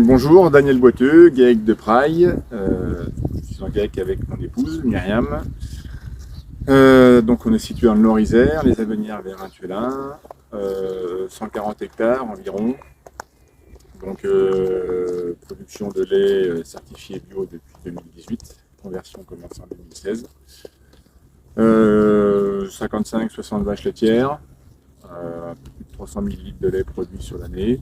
Donc bonjour, Daniel Boiteux, GAEC de Praille. Je suis en GAEC avec mon épouse, Myriam. Donc on est situé dans le Nord-Isère, les Avenières vers Vinthuelin, 140 hectares environ. Donc production de lait certifié bio depuis 2018, conversion commence en 2016. 55-60 vaches laitières, plus de 300 000 litres de lait produit sur l'année.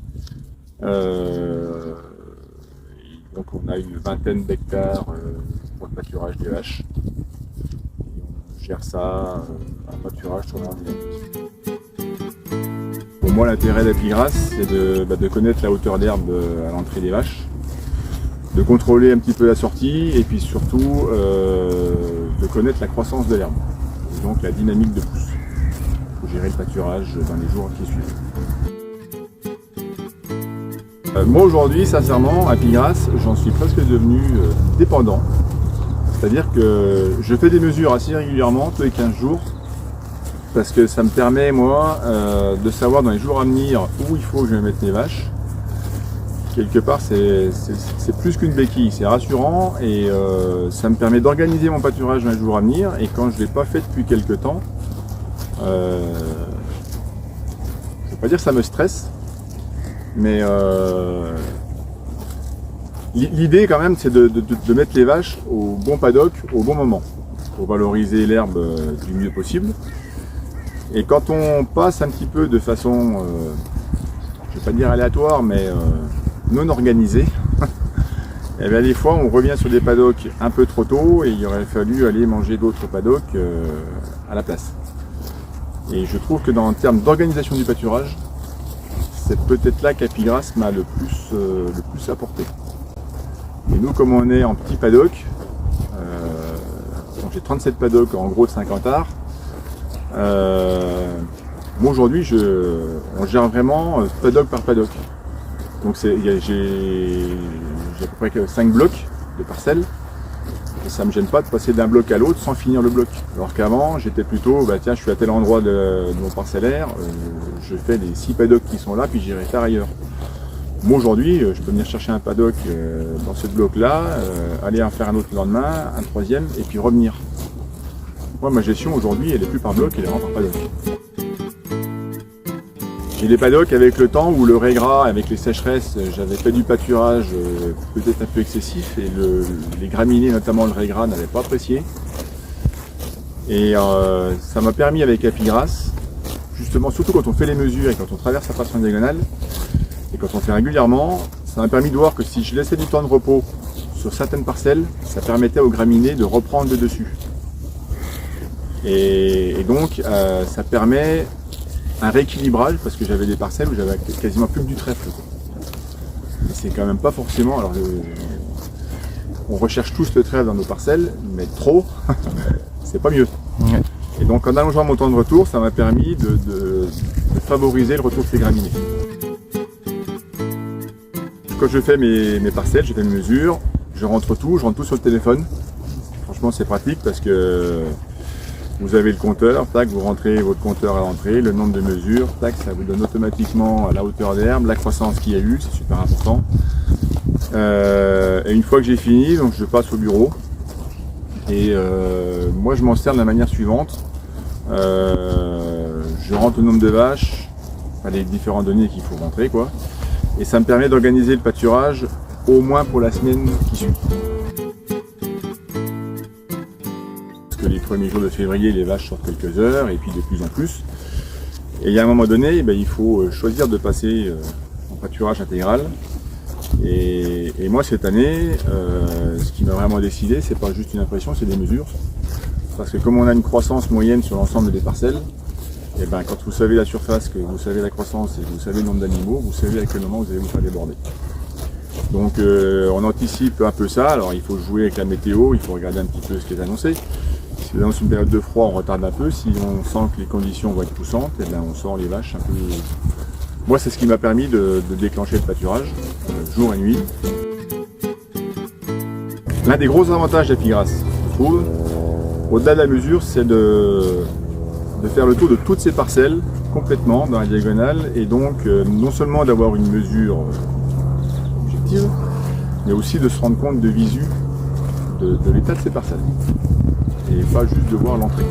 Donc on a une vingtaine d'hectares pour le pâturage des vaches. Et on gère ça, un pâturage sur l'année. Pour moi, l'intérêt d'Apigras, c'est de connaître la hauteur d'herbe à l'entrée des vaches, de contrôler un petit peu la sortie et puis surtout de connaître la croissance de l'herbe, et donc la dynamique de pousse. Il faut gérer le pâturage dans les jours qui suivent. Moi aujourd'hui, sincèrement, à Apigras, j'en suis presque devenu dépendant. C'est-à-dire que je fais des mesures assez régulièrement, tous les 15 jours, parce que ça me permet, moi, de savoir dans les jours à venir où il faut que je mette mes vaches. Quelque part, c'est plus qu'une béquille, c'est rassurant et ça me permet d'organiser mon pâturage dans les jours à venir. Et quand je ne l'ai pas fait depuis quelques temps, je ne veux pas dire que ça me stresse, mais l'idée quand même, c'est de mettre les vaches au bon paddock au bon moment pour valoriser l'herbe du mieux possible. Et quand on passe un petit peu de façon, je ne vais pas dire aléatoire, mais non organisée, et bien des fois on revient sur des paddocks un peu trop tôt et il aurait fallu aller manger d'autres paddocks à la place. Et je trouve que en termes d'organisation du pâturage, c'est peut-être là qu'Apigras m'a le plus apporté. Et nous, comme on est en petit paddock, donc j'ai 37 paddocks en gros de 50 arts, moi aujourd'hui on gère vraiment paddock par paddock. Donc j'ai à peu près 5 blocs de parcelles. Et ça ne me gêne pas de passer d'un bloc à l'autre sans finir le bloc. Alors qu'avant, j'étais plutôt, tiens, je suis à tel endroit de mon parcellaire, je fais les 6 paddocks qui sont là, puis j'irai faire ailleurs. Moi aujourd'hui, je peux venir chercher un paddock dans ce bloc-là, aller en faire un autre le lendemain, un troisième, et puis revenir. Moi, ma gestion aujourd'hui, elle est plus par bloc, elle est vraiment par paddock. J'ai des paddocks avec le temps où le raie gras, avec les sécheresses, j'avais fait du pâturage peut-être un peu excessif et les graminées, notamment le raie gras, n'avaient pas apprécié. Et ça m'a permis avec Apigras, justement, surtout quand on fait les mesures et quand on traverse la passerelle diagonale, et quand on fait régulièrement, ça m'a permis de voir que si je laissais du temps de repos sur certaines parcelles, ça permettait aux graminées de reprendre le dessus. Et donc, ça permet un rééquilibrage, parce que j'avais des parcelles où j'avais quasiment plus que du trèfle. Et c'est quand même pas forcément, alors on recherche tous le trèfle dans nos parcelles, mais trop, c'est pas mieux. Ouais. Et donc en allongeant mon temps de retour, ça m'a permis de favoriser le retour de ces graminées. Quand je fais mes parcelles, je fais mes mesures, je rentre tout sur le téléphone. Franchement c'est pratique parce que vous avez le compteur, tac, vous rentrez votre compteur à l'entrée, le nombre de mesures, tac, ça vous donne automatiquement la hauteur d'herbe, la croissance qu'il y a eu, c'est super important. Et une fois que j'ai fini, donc je passe au bureau. Et moi je m'en sers de la manière suivante. Je rentre le nombre de vaches, les différentes données qu'il faut rentrer, quoi. Et ça me permet d'organiser le pâturage au moins pour la semaine qui suit. Les premiers jours de février, les vaches sortent quelques heures et puis de plus en plus. Et il y a un moment donné, il faut choisir de passer en pâturage intégral. Et moi cette année, ce qui m'a vraiment décidé, c'est pas juste une impression, c'est des mesures. Parce que comme on a une croissance moyenne sur l'ensemble des parcelles, et quand vous savez la surface, que vous savez la croissance et que vous savez le nombre d'animaux, vous savez à quel moment vous allez vous faire déborder. Donc on anticipe un peu ça, alors il faut jouer avec la météo, il faut regarder un petit peu ce qui est annoncé. Si dans une période de froid, on retarde un peu. Si on sent que les conditions vont être poussantes, on sort les vaches un peu. Moi, c'est ce qui m'a permis de déclencher le pâturage, jour et nuit. L'un des gros avantages d'Apigras, je trouve, au-delà de la mesure, c'est de faire le tour de toutes ces parcelles complètement dans la diagonale et donc non seulement d'avoir une mesure perspective, mais aussi de se rendre compte de visu de l'état de ces parcelles. Et pas juste de voir l'entrée.